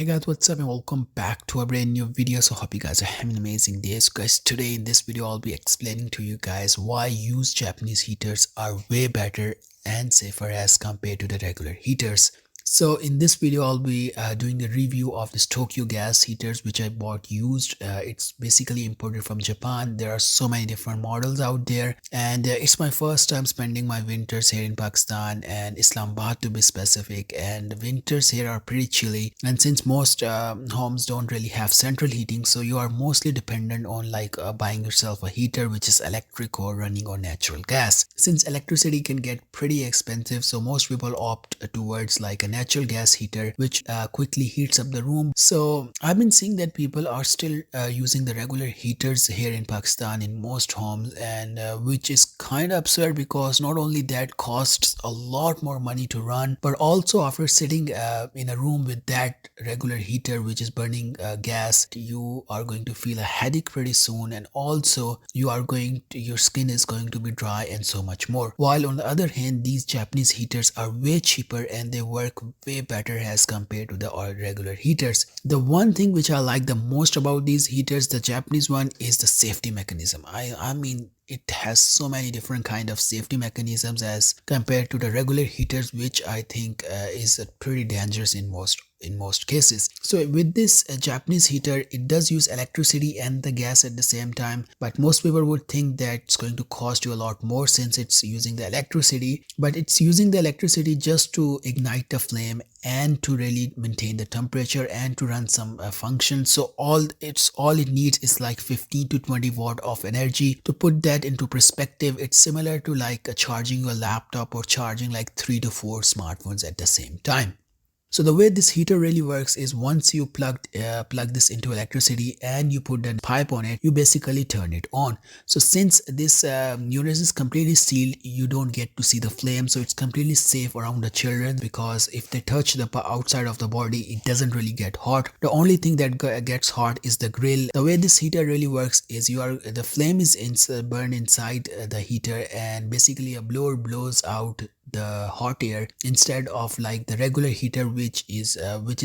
Hey guys, what's up and welcome back to a brand new video. So hope you guys are having an amazing day. So guys, today in this video I'll be explaining to you guys why used Japanese heaters are way better and safer as compared to the regular heaters. So in this video I'll be doing a review of this Tokyo gas heaters which I bought used. It's basically imported from Japan. There are so many different models out there, and it's my first time spending my winters here in Pakistan and Islamabad to be specific, and the winters here are pretty chilly, and since most homes don't really have central heating, so you are mostly dependent on buying yourself a heater which is electric or running on natural gas. Since electricity can get pretty expensive, so most people opt towards like a natural gas heater which quickly heats up the room. So I've been seeing that people are still using the regular heaters here in Pakistan in most homes, and which is kind of absurd because not only that costs a lot more money to run, but also after sitting in a room with that regular heater which is burning gas, you are going to feel a headache pretty soon, and also your skin is going to be dry and so much more. While on the other hand, these Japanese heaters are way cheaper and they work way better as compared to the regular heaters. The one thing which I like the most about these heaters, the Japanese one, is the safety mechanism. I mean, it has so many different kind of safety mechanisms as compared to the regular heaters, which I think is pretty dangerous in most cases. So with this Japanese heater, it does use electricity and the gas at the same time, but most people would think that it's going to cost you a lot more since it's using the electricity, but it's using the electricity just to ignite the flame and to really maintain the temperature and to run some function. So all it needs is like 15 to 20 watt of energy. To put that into perspective, it's similar to like charging your laptop or charging like 3 to 4 smartphones at the same time. So the way this heater really works is once you plug this into electricity and you put the pipe on it, you basically turn it on. So since this unit is completely sealed, you don't get to see the flame, so it's completely safe around the children because if they touch the outside of the body, it doesn't really get hot. The only thing that gets hot is the grill. The way this heater really works is the flame is burned inside the heater, and basically a blower blows out the hot air instead of like the regular heater which is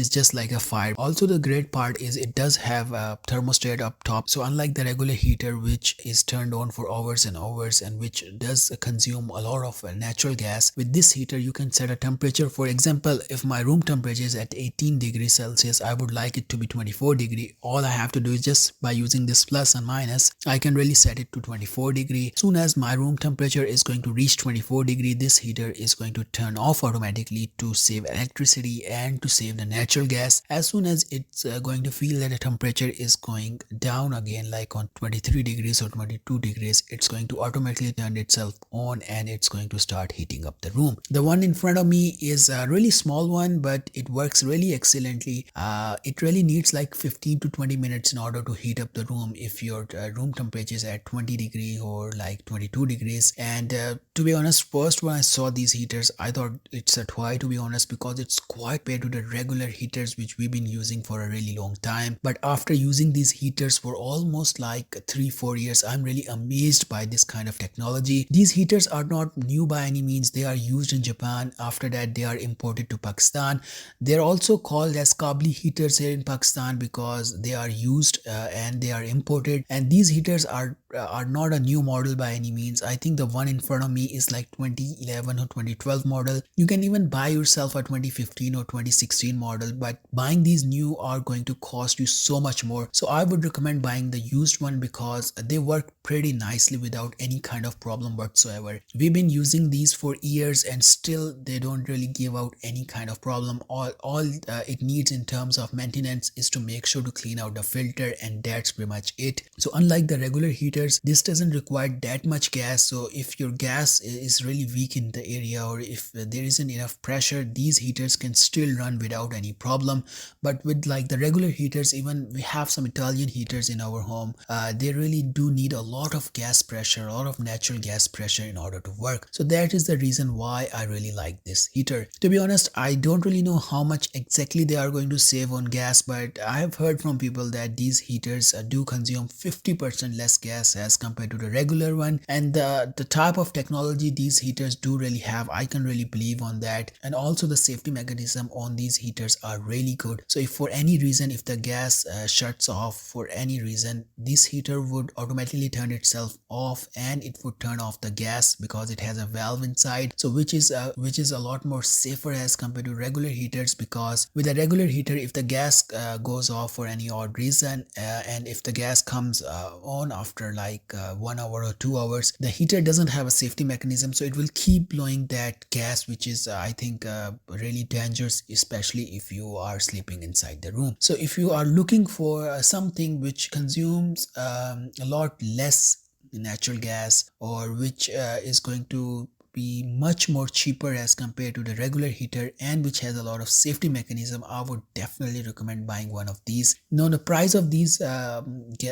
just like a fire. Also the great part is it does have a thermostat up top, so unlike the regular heater which is turned on for hours and hours and which does consume a lot of natural gas, with this heater you can set a temperature. For example, if my room temperature is at 18 degrees Celsius, I would like it to be 24 degree. All I have to do is just by using this plus and minus, I can really set it to 24 degree. Soon as my room temperature is going to reach 24 degree, this heater is going to turn off automatically to save electricity and to save the natural gas. As soon as it's going to feel that the temperature is going down again, like on 23 degrees or 22 degrees, it's going to automatically turn itself on and it's going to start heating up the room. The one in front of me is a really small one, but it works really excellently. It really needs like 15 to 20 minutes in order to heat up the room if your room temperature is at 20 degrees or like 22 degrees. And to be honest, first when I saw these heaters, I thought it's a toy, to be honest, because it's quite compared to the regular heaters which we've been using for a really long time. But after using these heaters for almost like 3-4 years, I'm really amazed by this kind of technology. These heaters are not new by any means. They are used in Japan. After that, they are imported to Pakistan. They're also called as Kabli heaters here in Pakistan because they are used and they are imported. And these heaters are not a new model by any means. I think the one in front of me is like 2011 or 2012 model. You can even buy yourself a 2015 or 2016 model, but buying these new are going to cost you so much more. So I would recommend buying the used one because they work pretty nicely without any kind of problem whatsoever. We've been using these for years and still they don't really give out any kind of problem. All it needs in terms of maintenance is to make sure to clean out the filter, and that's pretty much it. So unlike the regular heaters, this doesn't require that much gas. So if your gas is really weak in the area or if there isn't enough pressure, these heaters can still run without any problem. But with like the regular heaters, even we have some Italian heaters in our home, they really do need a lot of gas pressure, a lot of natural gas pressure in order to work. So that is the reason why I really like this heater. To be honest, I don't really know how much exactly they are going to save on gas, but I have heard from people that these heaters do consume 50% less gas as compared to the regular one. And the type of technology these heaters do really have, I can really believe on that. And also the safety mechanism mechanism on these heaters are really good. So if for any reason, if the gas shuts off for any reason, this heater would automatically turn itself off, and it would turn off the gas because it has a valve inside. So which is a lot more safer as compared to regular heaters, because with a regular heater, if the gas goes off for any odd reason, and if the gas comes on after like 1 hour or 2 hours, the heater doesn't have a safety mechanism, so it will keep blowing that gas, which is I think really dangerous, especially if you are sleeping inside the room. So if you are looking for something which consumes a lot less natural gas, or which is going to be much more cheaper as compared to the regular heater, and which has a lot of safety mechanism, I would definitely recommend buying one of these. Now the price of these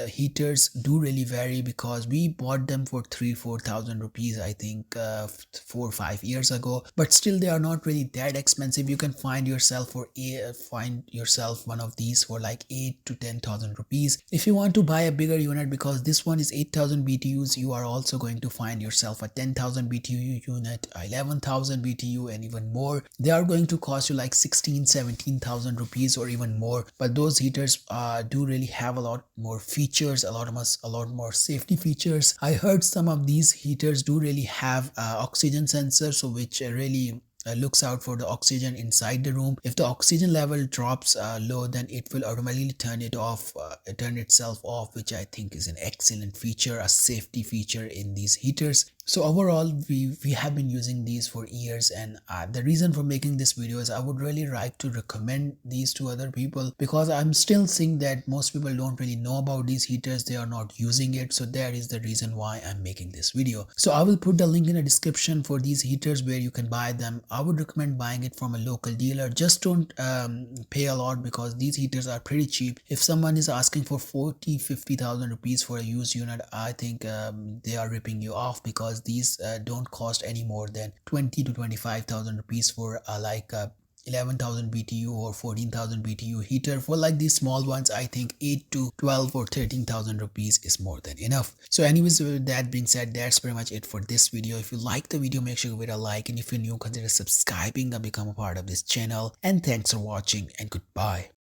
heaters do really vary, because we bought them for 3,000-4,000 rupees, I think 4 or 5 years ago, but still they are not really that expensive. You can find yourself one of these for like 8 to 10,000 rupees. If you want to buy a bigger unit, because this one is 8,000 BTUs, you are also going to find yourself a 10,000 BTU unit, 11,000 BTU, and even more. They are going to cost you like 16,000-17,000 rupees or even more. But those heaters do really have a lot more features, a lot more safety features. I heard some of these heaters do really have oxygen sensors, so which really looks out for the oxygen inside the room. If the oxygen level drops low, then it will automatically turn itself off, which I think is an excellent feature, a safety feature in these heaters. So overall, we have been using these for years, and the reason for making this video is I would really like to recommend these to other people, because I'm still seeing that most people don't really know about these heaters, they are not using it. So that is the reason why I'm making this video. So I will put the link in the description for these heaters where you can buy them. I would recommend buying it from a local dealer. Just don't pay a lot, because these heaters are pretty cheap. If someone is asking for 40,000-50,000 rupees for a used unit, I think they are ripping you off, because these don't cost any more than 20,000 to 25,000 rupees for like 11,000 BTU or 14,000 BTU heater. For like these small ones, I think 8 to 12 or 13,000 rupees is more than enough. So anyways, with that being said, that's pretty much it for this video. If you like the video, make sure you give it a like, and if you're new, consider subscribing and become a part of this channel. And thanks for watching, and goodbye.